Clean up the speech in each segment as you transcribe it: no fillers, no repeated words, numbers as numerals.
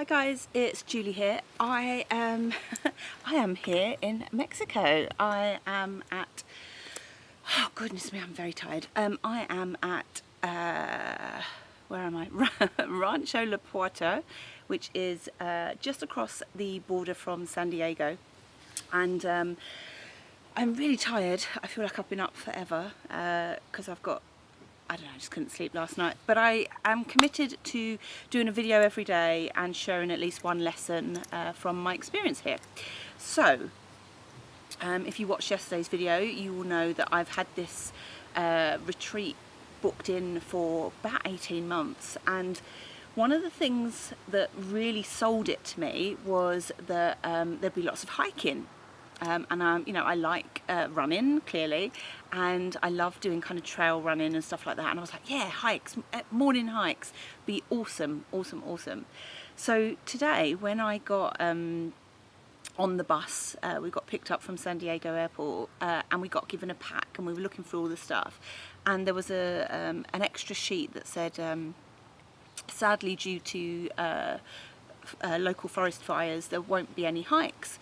Hi guys, it's Julie here. I am I am here in Mexico. I am at, oh goodness me, I'm very tired. I am at where am I? Rancho La Puerta, which is just across the border from San Diego, and I'm really tired. I feel like I've been up forever because I don't know, I just couldn't sleep last night. But I am committed to doing a video every day and sharing at least one lesson from my experience here. So, if you watched yesterday's video, you will know that I've had this retreat booked in for about 18 months. And one of the things that really sold it to me was that there'd be lots of hiking. And I like running, clearly, and I love doing kind of trail running and stuff like that. And I was like, yeah, hikes, morning hikes, be awesome, awesome, awesome. So today, when I got on the bus, we got picked up from San Diego Airport, and we got given a pack, and we were looking through all the stuff, and there was an extra sheet that said, sadly, due to local forest fires, there won't be any hikes.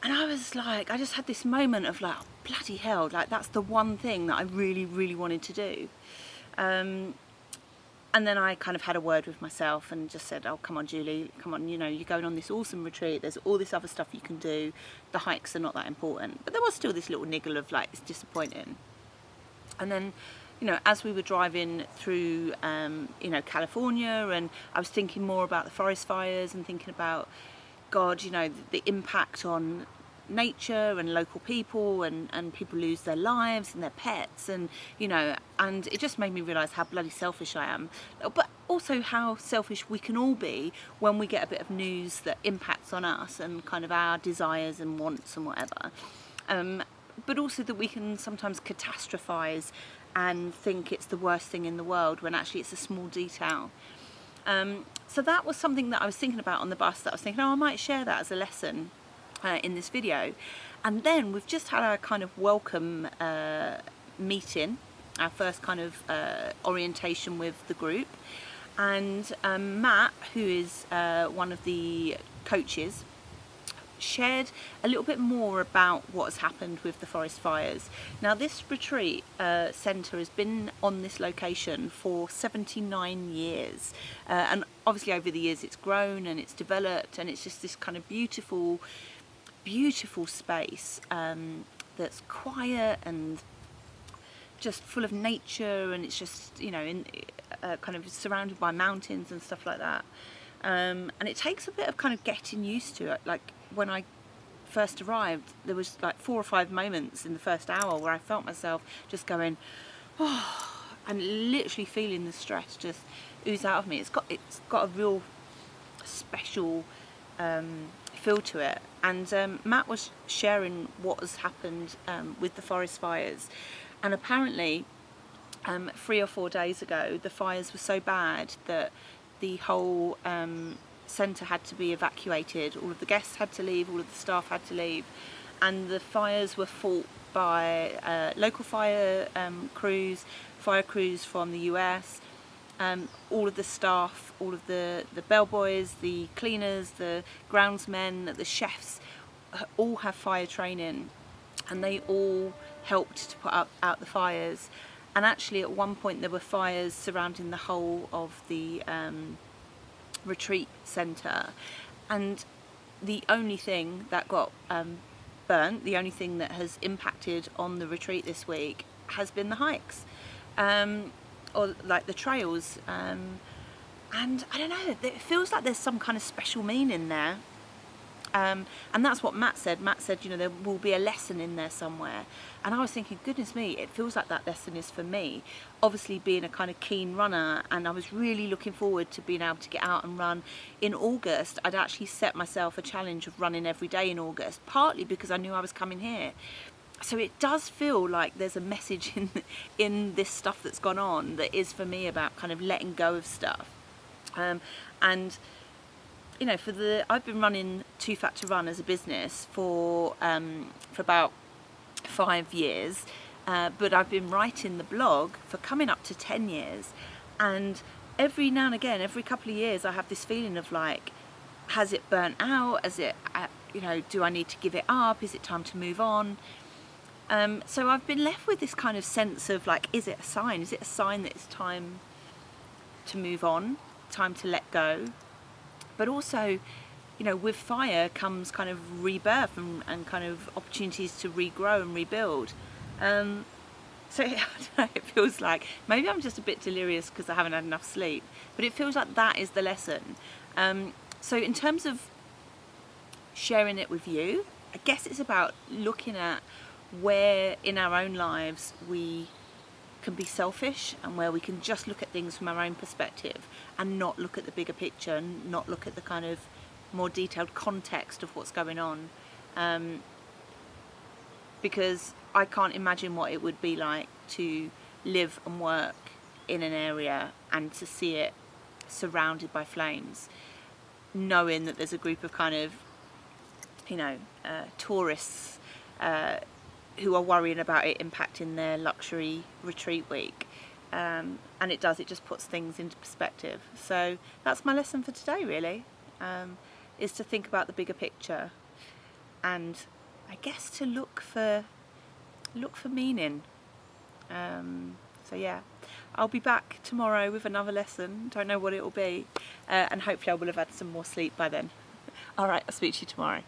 And I was like, I just had this moment of like, oh, bloody hell, like that's the one thing that I really, really wanted to do. And then I kind of had a word with myself and just said, oh, come on, Julie, come on, you're going on this awesome retreat. There's all this other stuff you can do. The hikes are not that important. But there was still this little niggle of like, it's disappointing. And then, as we were driving through, California, and I was thinking more about the forest fires and thinking about, God, the impact on nature and local people, and people lose their lives and their pets, and and it just made me realise how bloody selfish I am, but also how selfish we can all be when we get a bit of news that impacts on us and kind of our desires and wants and whatever, but also that we can sometimes catastrophize and think it's the worst thing in the world when actually it's a small detail. So that was something that I was thinking about on the bus, that I was thinking, oh, I might share that as a lesson in this video. And then we've just had our kind of welcome meeting, our first kind of orientation with the group. And Matt, who is one of the coaches, shared a little bit more about what has happened with the forest fires. Now, this retreat centre has been on this location for 79 years, and obviously over the years it's grown and it's developed, and it's just this kind of beautiful, beautiful space that's quiet and just full of nature, and it's just kind of surrounded by mountains and stuff like that. And it takes a bit of kind of getting used to it. Like, when I first arrived, there was like 4 or 5 moments in the first hour where I felt myself just going, oh, and literally feeling the stress just ooze out of me. It's got a real special feel to it. And Matt was sharing what has happened with the forest fires, and apparently 3 or 4 days ago the fires were so bad that the whole centre had to be evacuated. All of the guests had to leave, all of the staff had to leave, and the fires were fought by local fire crews from the US, all of the staff, all of the bellboys, the cleaners, the groundsmen, the chefs, all have fire training, and they all helped to put out the fires. And actually at one point there were fires surrounding the whole of the retreat centre, and the only thing that got burnt, the only thing that has impacted on the retreat this week has been the hikes, or like the trails, and I don't know, it feels like there's some kind of special meaning there. And that's what Matt said. Matt said, there will be a lesson in there somewhere. And I was thinking, goodness me, it feels like that lesson is for me. Obviously, being a kind of keen runner, and I was really looking forward to being able to get out and run in August. I'd actually set myself a challenge of running every day in August, partly because I knew I was coming here. So it does feel like there's a message in this stuff that's gone on that is for me about kind of letting go of stuff. And I've been running Too Fat to Run as a business for about 5 years, but I've been writing the blog for coming up to 10 years, and every now and again, every couple of years, I have this feeling of like, has it burnt out? Has it, you know, do I need to give it up? Is it time to move on? So I've been left with this kind of sense of like, is it a sign? Is it a sign that it's time to move on, time to let go? But also, you know, with fire comes kind of rebirth and kind of opportunities to regrow and rebuild. So I don't know, it feels like, maybe I'm just a bit delirious because I haven't had enough sleep, but it feels like that is the lesson. So in terms of sharing it with you, I guess it's about looking at where in our own lives we can be selfish and where we can just look at things from our own perspective and not look at the bigger picture and not look at the kind of more detailed context of what's going on. Because I can't imagine what it would be like to live and work in an area and to see it surrounded by flames, knowing that there's a group of kind of, you know, tourists who are worrying about it impacting their luxury retreat week. And it just puts things into perspective. So that's my lesson for today, really, is to think about the bigger picture and I guess to look for meaning. So yeah, I'll be back tomorrow with another lesson. Don't know what it will be, and hopefully I will have had some more sleep by then. All right, I'll speak to you tomorrow.